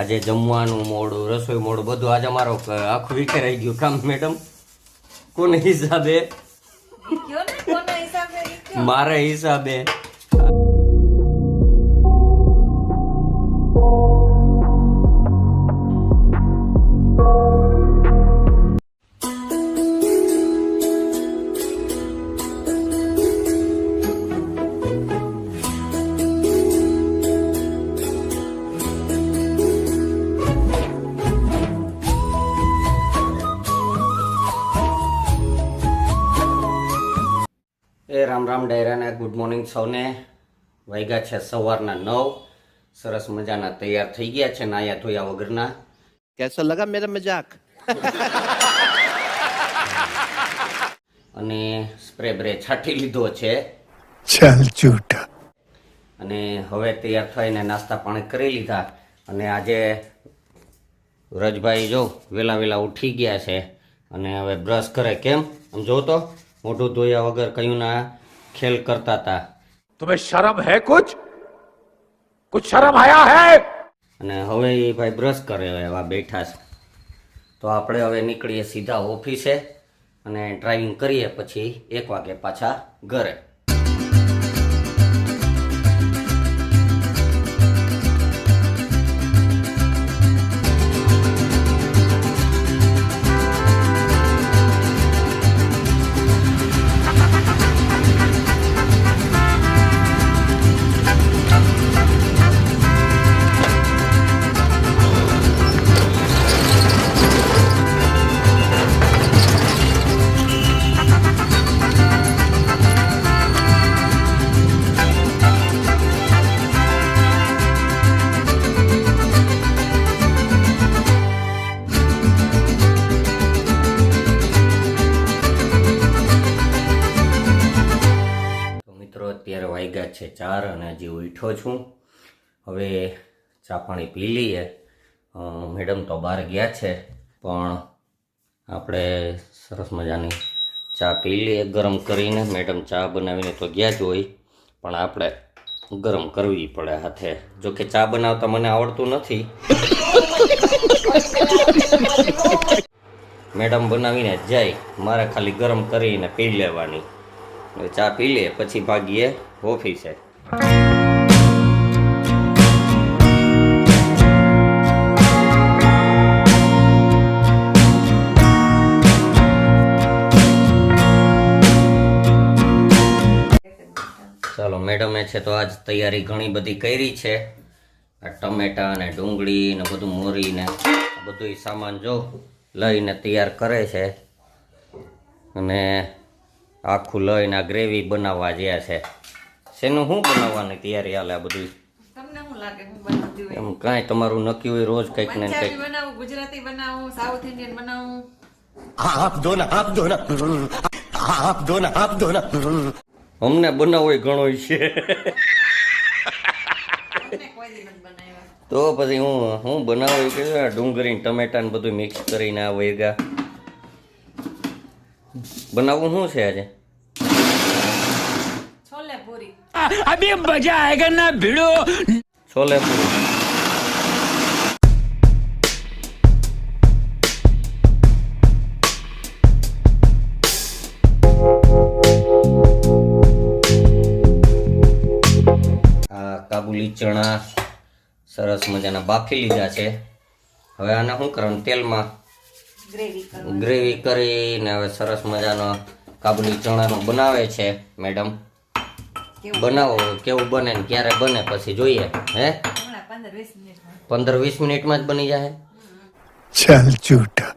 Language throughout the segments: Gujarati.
આજે જમવાનું મોડું, રસોઈ મોડું, બધું આજે અમારો આખું વિખેરાઈ ગયું કામ. મેડમ કોને હિસાબે? મારા હિસાબે. રામ રામ ડાયરાને ગુડ મોર્નિંગ સૌને. વાગ્યા છે સવારના 9. સરસ મજાના તૈયાર થઈ ગયા છે નાયા ધોયા વગરના. કેસો લગા મેરા મજાક? અને સ્પ્રે બ્રે છાંટી લીધો છે. ચાલ ચૂટા. અને હવે તૈયાર થઈને નાસ્તા પાણી કરી લીધા. અને આજે રજભાઈ જો વેલા વેલા ઉઠી ગયા છે અને હવે બ્રશ કરે. કેમ આમ જો તો મોઢું ધોયા વગર કયું ના ખેલ કરતા હતા. तुम्हें शर्म है कुछ शर्म आया है? અને હવે એ ભાઈ બ્રશ કરે એવા બેઠા છે. તો આપણે હવે નીકળીએ સીધા ઓફિસે અને ડ્રાઇવિંગ કરીએ, પછી 1 વાગે પાછા ઘરે. અત્યારે વાગ્યા છે 4 અને હજી ઉઠ્યો છું. હવે ચા પાણી પી લઈએ. મેડમ તો બહાર ગયા છે, પણ આપણે સરસ મજાની ચા પી લઈએ ગરમ કરીને. મેડમ ચા બનાવીને તો ગયા જ હોય, પણ આપણે ગરમ કરવી પડે હાથે. જોકે ચા બનાવતા મને આવડતું નથી. મેડમ બનાવીને જાય, મારે ખાલી ગરમ કરીને પી લેવાની. ચા પી લે પછી ભાગીએ ઓફિસે. ચાલો, મેડમે છે તો આજ તૈયારી ઘણી બધી કરી છે. આ ટમેટા અને ડુંગળી ને બધું મોરીને બધું સામાન જો લઈને તૈયાર કરે છે. અને આખું લઈને આ ગ્રેવી બનાવવા જ્યાં છે. શેનું શું બનાવવાની તૈયારી હાલે? આ બધું તમને શું લાગે હું બનાવતી હોય? એમ કાંઈ તમારું નક્કી હોય રોજ કંઈક ને પંજાબી કંઈક. બનાવું, ગુજરાતી બનાવું, સાઉથ ઇન્ડિયન બનાવું. आप दो ना અમને બનાવવો ઘણો છે. તમને કોઈ દી નથી બનાવ્યા. તો પછી હું બનાવું કે ડુંગળી ટમેટા ને બધું મિક્સ કરીને આ વેગા બનાવવું શું છે આજે? છોલે પૂરી. अभी मजा आएगा ना भिड़ो. છોલે પૂરી. આ કાબુલી ચણા સરસ મજાના બાફી લીધા છે. હવે આને શું કરવાનું? તેલમાં ગ્રેવી કરીને હવે સરસ મજાનો કાબુલી ચણાનો બનાવે છે મેડમ. બનાવો કેવું બને ને ક્યારે બને પછી જોઈએ. હે, હમણાં 15-20 મિનિટમાં. 15-20 મિનિટમાં જ બની જાય. ચાલ ચૂટા.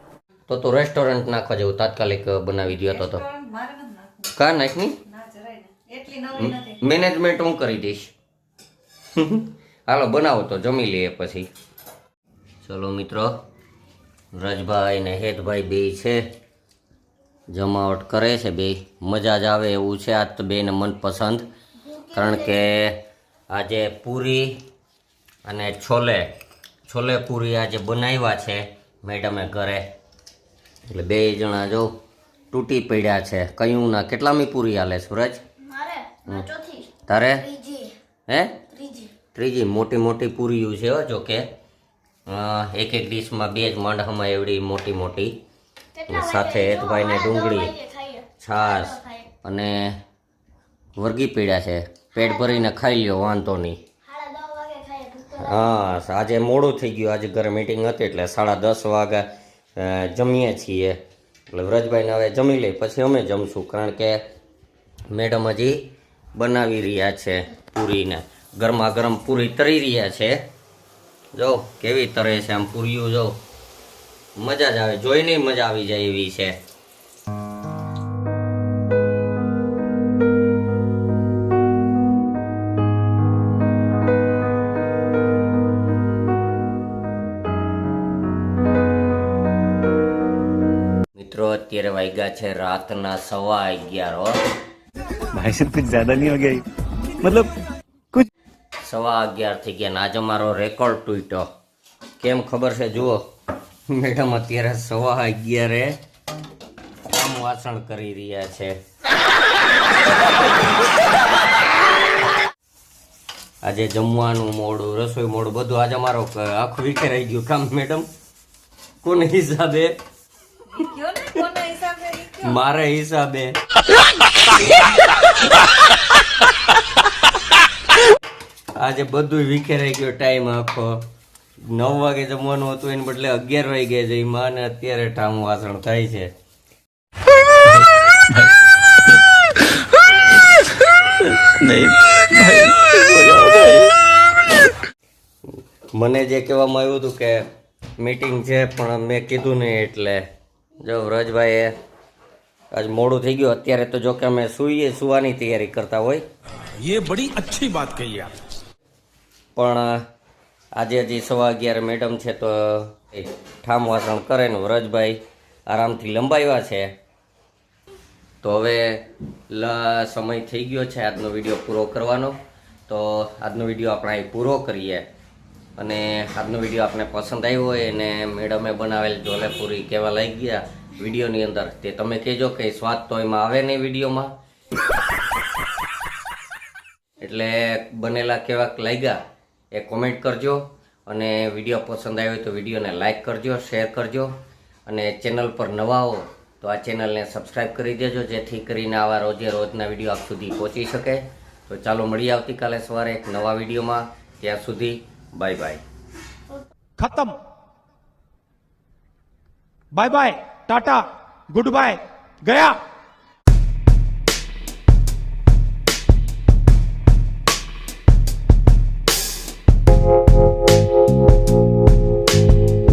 તો રેસ્ટોરન્ટ નાખવા જેવું તાત્કાલિક બનાવી દો તો. રેસ્ટોરન્ટ મારે નથી નાખવું. કા નાખની ના જરાય નહીં. એટલી નવી નથી. મેનેજમેન્ટ હું કરી દઈશ. હાલો બનાવો તો જમી લઈએ પછી. ચલો મિત્રો, રજભાઈ ને હેતભાઈ બે છે જમાવટ કરે છે. બે મજા જ આવે એવું છે. આજ તો બેને મનપસંદ, કારણ કે આજે પૂરી અને છોલે પૂરી આજે બનાવ્યા છે મેડમે ઘરે. એટલે બે જણા જો તૂટી પડ્યા છે. કયું ના કેટલામી પૂરી હાલે સુરજ? તારે હે ત્રીજી મોટી મોટી પૂરીઓ છે જો કે. એક એક ડીશમાં 2 જ માંડહામાં એવડી મોટી મોટી અને સાથે હેતભાઈને ડુંગળી છાશ અને વર્ગી પીડા છે. પેટ ભરીને ખાઈ લ્યો, વાંધો નહીં. હા, આજે મોડું થઈ ગયું. આજે ઘરે મીટિંગ હતી એટલે 10:30 વાગે જમીએ છીએ. એટલે વ્રજભાઈને હવે જમી લઈ પછી અમે જમશું, કારણ કે મેડમ હજી બનાવી રહ્યા છે પૂરીને. ગરમા ગરમ પૂરી તરી રહ્યા છે. જો કેવી તરે છે આમ પૂરીઓ, જો મજા જ આવે, જોઈને મજા આવી જાય એવી છે. મિત્રો અત્યારે વાગ્યા છે રાતના 11:15 હો. भाई साहब कुछ ज्यादा नहीं हो गया मतलब कुछ 11:15 થઈ ગયા ને આજે મારો રેકોર્ડ તૂટ્યો. કેમ ખબર છે? જુઓ, મેડમ અત્યારે 11:15 કામ વાસણ કરી રહ્યા છે. આજે જમવાનું મોડું, રસોઈ મોડું, બધું આજે મારો આખું વિખેરાઈ ગયું કામ. મેડમ કોને હિસાબે? ઈ કયો ને કોના હિસાબે ઈ કયો. મારા હિસાબે. આજે બધું વિખેરાઈ ગયો. ટાઈમ આખો 9 વાગે જમવાનું હતું, એને બદલે 11 વાગે જઈમાં અને અત્યારે ઠામું વાસણ થાય છે. મને જે કહેવામાં આવ્યું હતું કે મીટિંગ છે, પણ મેં કીધું નહીં. એટલે જો વ્રજભાઈએ આજ મોડું થઈ ગયું. અત્યારે તો જો કે અમે સુવાની તૈયારી કરતા હોય. ये बड़ी अच्छी बात कही आप. પણ આજે હજી 11:15 મેડમ છે તો ઠામ વાસણ કરે ને વ્રજભાઈ આરામથી લંબાવ્યા છે. તો હવે સમય થઈ ગયો છે આજનો વિડીયો પૂરો કરવાનો. તો આજનો વિડીયો આપણે અહીં પૂરો કરીએ. અને આજનો વિડીયો આપને પસંદ આવ્યો હોય અને મેડમે બનાવેલ જોલેપુરી કેવા લાગી ગયા વિડીયોની અંદર તે તમે કહેજો. કે સ્વાદ તો એમાં આવે નહીં વિડીયોમાં, એટલે બનેલા કેવાક લાગ્યા એ કોમેન્ટ કરજો. અને વિડીયો પસંદ આવ્યો તો વિડીયોને લાઈક કરજો, શેર કરજો. અને ચેનલ પર નવા હો તો આ ચેનલને સબસ્ક્રાઈબ કરી દેજો, જેથી કરીને આવા રોજે રોજના વિડીયો આપ સુધી પહોંચી શકે. તો ચાલો મળીએ આવતીકાલે સવારે એક નવા વિડીયોમાં. ત્યાં સુધી બાય બાય. खत्म. Bye bye, tata, goodbye, गया.